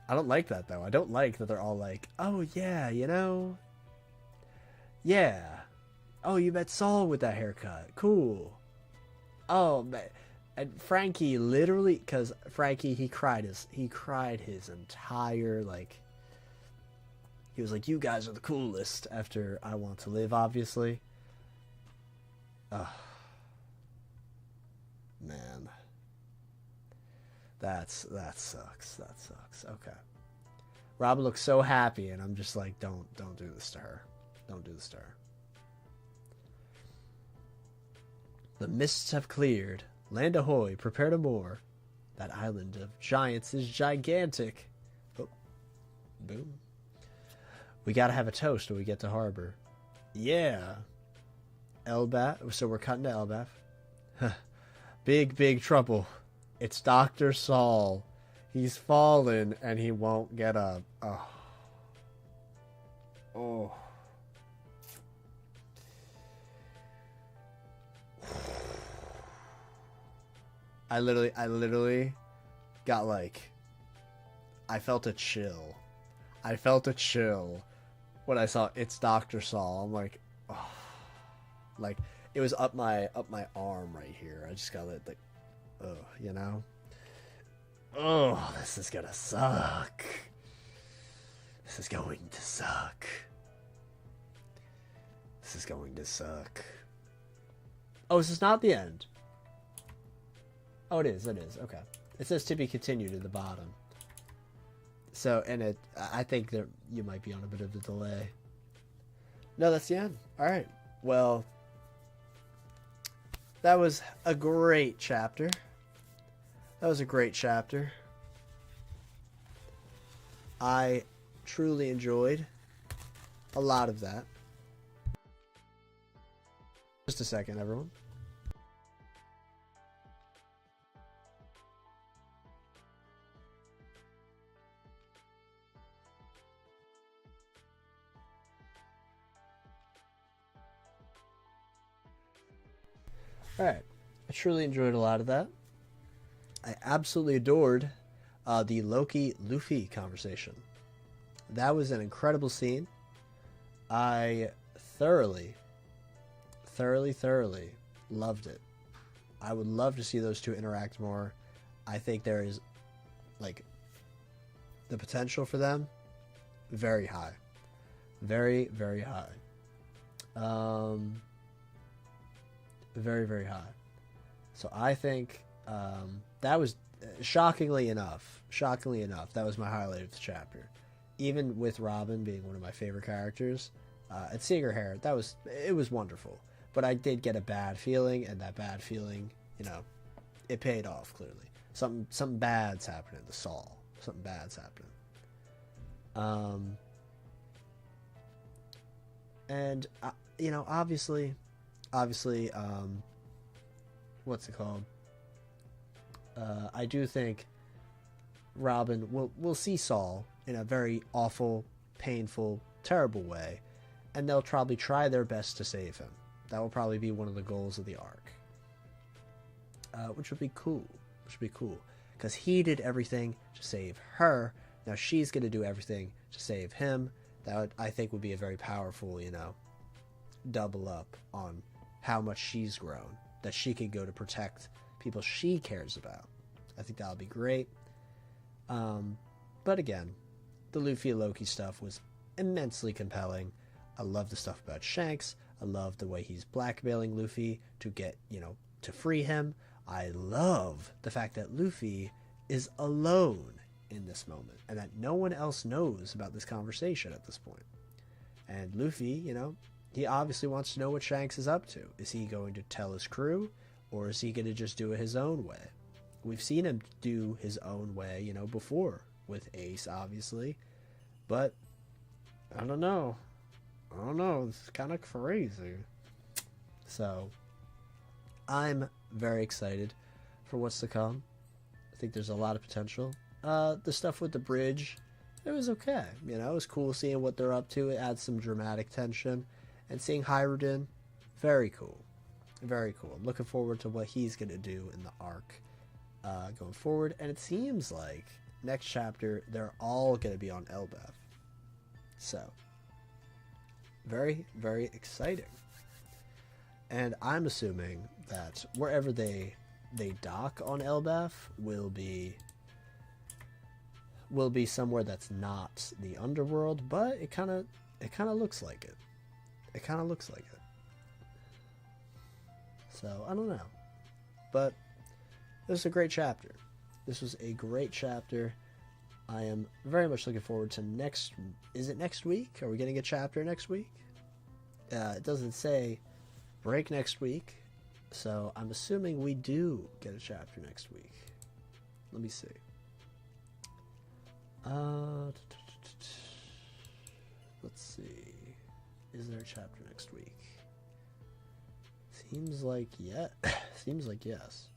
I don't like that though. I don't like that they're all like, oh yeah, you know. Yeah. Oh, you met Saul with that haircut. Cool. Oh, man. And Frankie literally, because Frankie, he cried his entire, like, he was like, you guys are the coolest after I Want to Live, obviously. Oh, man. That sucks. That sucks. Okay. Robin looks so happy, and I'm just like, don't do this to her. Don't do this to her. The mists have cleared. Land ahoy, prepare to moor. That island of giants is gigantic. Oh, boom. We gotta have a toast when we get to harbor. Yeah. Elbaf. So we're cutting to Elbaf. Big trouble. It's Dr. Saul. He's fallen and he won't get up. Oh. Oh. I literally got like, I felt a chill. I felt a chill when I saw It's Dr. Saul. I'm like, oh, like it was up my arm right here. I just got it like, oh, you know. Oh, this is gonna suck. This is going to suck. This is going to suck. Oh, this is not the end. Oh, it is. Okay. It says to be continued at the bottom. So, and I think that you might be on a bit of a delay. No, that's the end. All right. Well, that was a great chapter. I truly enjoyed a lot of that. Just a second, everyone. Alright, I truly enjoyed a lot of that. I absolutely adored the Loki-Luffy conversation. That was an incredible scene. I thoroughly loved it. I would love to see those two interact more. I think there is, like, the potential for them very high. Very, very high. Very, very high. So I think that was shockingly enough, that was my highlight of the chapter. Even with Robin being one of my favorite characters, and seeing her hair, it was wonderful. But I did get a bad feeling, and that bad feeling, you know, it paid off clearly. Something bad's happening to Saul. Something bad's happening. And you know, obviously, what's it called? I do think Robin will see Saul in a very awful, painful, terrible way, and they'll probably try their best to save him. That will probably be one of the goals of the arc, which would be cool. Because he did everything to save her. Now she's going to do everything to save him, That would, I think, would be a very powerful, double up on how much she's grown, that she could go to protect people she cares about. I think that would be great. But again, the Luffy and Loki stuff was immensely compelling. I love the stuff about Shanks. I love the way he's blackmailing Luffy to get, to free him. I love the fact that Luffy is alone in this moment and that no one else knows about this conversation at this point. And Luffy, he obviously wants to know what Shanks is up to. Is he going to tell his crew, or is he going to just do it his own way? We've seen him do his own way, before with Ace, obviously. But I don't know. It's kind of crazy. So I'm very excited for what's to come. I think there's a lot of potential. The stuff with the bridge, it was okay. It was cool seeing what they're up to. It adds some dramatic tension. And seeing Hyrule, very cool. Very cool. I'm looking forward to what he's going to do in the arc going forward. And it seems like next chapter, they're all going to be on Elbaf. So, very, very exciting. And I'm assuming that wherever they dock on Elbaf will be somewhere that's not the underworld, but it kind of looks like it. It kind of looks like it. So, I don't know. But this was a great chapter. This was a great chapter. I am very much looking forward to next... Is it next week? Are we getting a chapter next week? It doesn't say break next week. So, I'm assuming we do get a chapter next week. Let me see. Let's see. Is there a chapter next week? Seems like Seems like yes.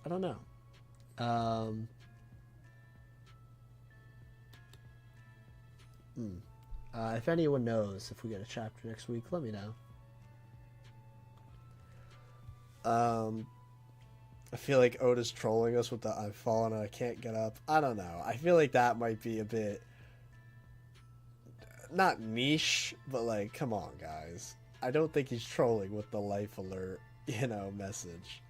I don't know. If anyone knows if we get a chapter next week, let me know. I feel like Oda's trolling us with the I've fallen and I can't get up. I don't know. I feel like that might be a bit... Not niche, but like, come on, guys. I don't think he's trolling with the life alert, message.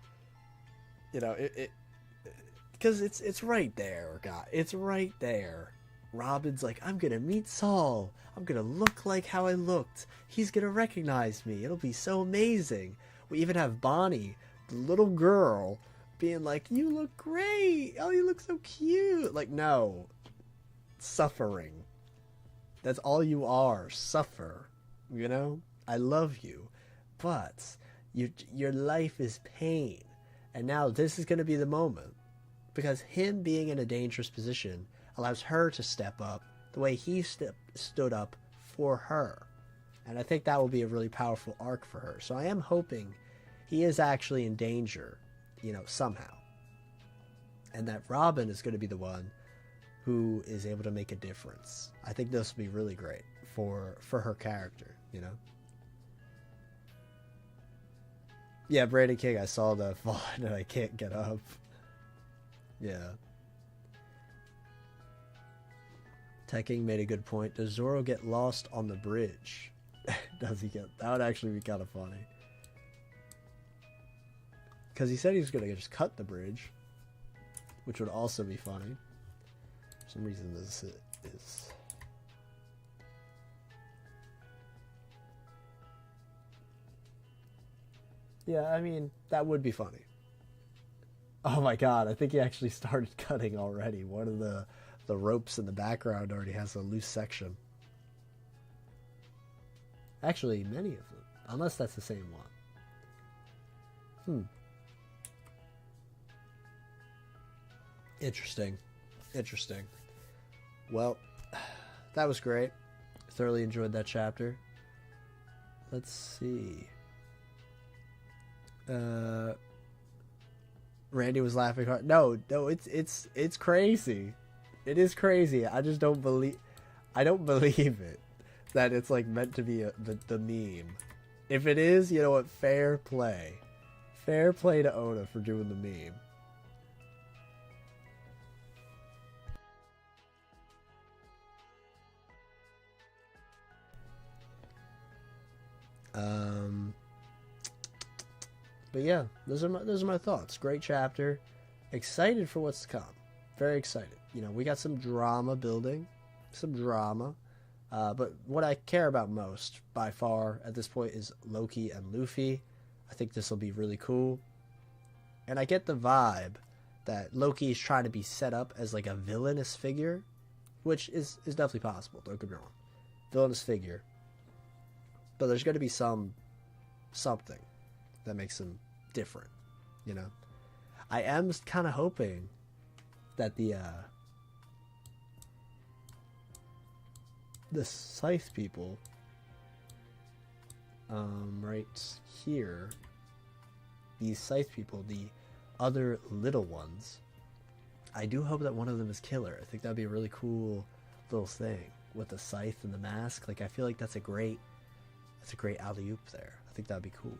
Because it's right there, guys. It's right there. Robin's like, I'm gonna meet Saul. I'm gonna look like how I looked. He's gonna recognize me. It'll be so amazing. We even have Bonnie, the little girl, being like, you look great. Oh, you look so cute. Like, no. Suffering. That's all you are. Suffer. I love you. But your life is pain. And now this is going to be the moment. Because him being in a dangerous position allows her to step up the way he stood up for her. And I think that will be a really powerful arc for her. So I am hoping he is actually in danger, somehow. And that Robin is going to be the one who is able to make a difference. I think this will be really great for her character, Yeah, Brandon King, I saw the fall and I can't get up. Yeah. Tekking made a good point. Does Zoro get lost on the bridge? Does he get... That would actually be kind of funny. Because he said he was going to just cut the bridge. Which would also be funny. For some reason this is... Yeah, I mean, that would be funny. Oh my god, I think he actually started cutting already. One of the ropes in the background already has a loose section. Actually, many of them. Unless that's the same one. Interesting. Well, that was great. Thoroughly enjoyed that chapter. Let's see. Randy was laughing hard. No, it's crazy. It is crazy. I just don't believe it that it's like meant to be the meme. If it is, you know what? Fair play. Fair play to Oda for doing the meme. But yeah, those are my thoughts. Great chapter. Excited for what's to come. Very excited. You know, we got some drama building, some drama. But what I care about most, by far, at this point, is Loki and Luffy. I think this will be really cool. And I get the vibe that Loki is trying to be set up as like a villainous figure, which is definitely possible. Don't get me wrong, villainous figure. But there's going to be something that makes him different, you know. I am kind of hoping that the Scythe people, right here, these Scythe people, the other little ones, I do hope that one of them is Killer. I think that'd be a really cool little thing with the scythe and the mask. Like, I feel like that's a great alley-oop there. I think that'd be cool.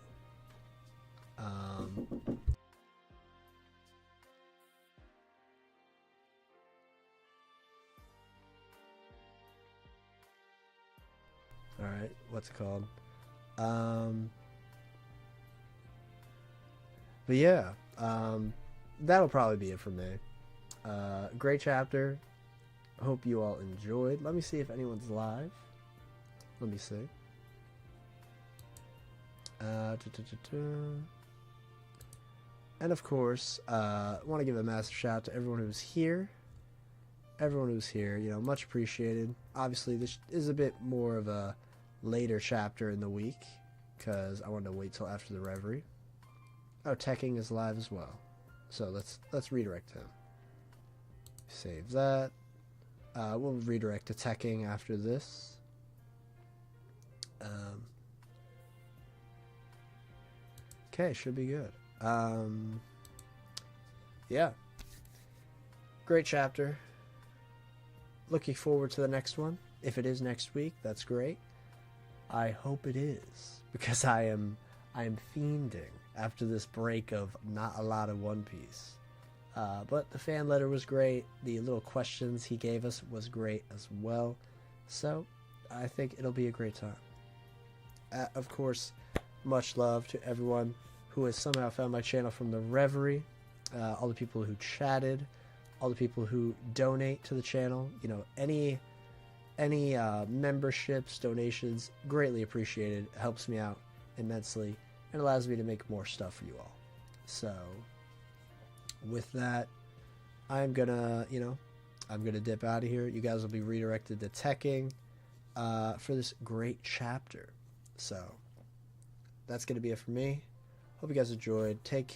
Alright, what's it called? But yeah, that'll probably be it for me. Great chapter. Hope you all enjoyed. Let me see if anyone's live. Let me see. And of course, I want to give a massive shout out to everyone who's here. Everyone who's here, you know, much appreciated. Obviously, this is a bit more of a later chapter in the week because I wanted to wait till after the Reverie. Oh, Tekking is live as well, so let's redirect him. Save that. We'll redirect to Tekking after this. Okay, should be good. Yeah, great chapter. Looking forward to the next one. If it is next week, that's great. I hope it is, because I am fiending after this break of not a lot of One Piece. But the fan letter was great. The little questions he gave us was great as well. So I think it'll be a great time. Of course, much love to everyone who has somehow found my channel from the Reverie. All the people who chatted, all the people who donate to the channel. You know, any memberships, donations, greatly appreciated. It helps me out immensely and allows me to make more stuff for you all. So with that, I'm gonna dip out of here. You guys will be redirected to Tekking for this great chapter. So that's gonna be it for me. Hope you guys enjoyed. Take care.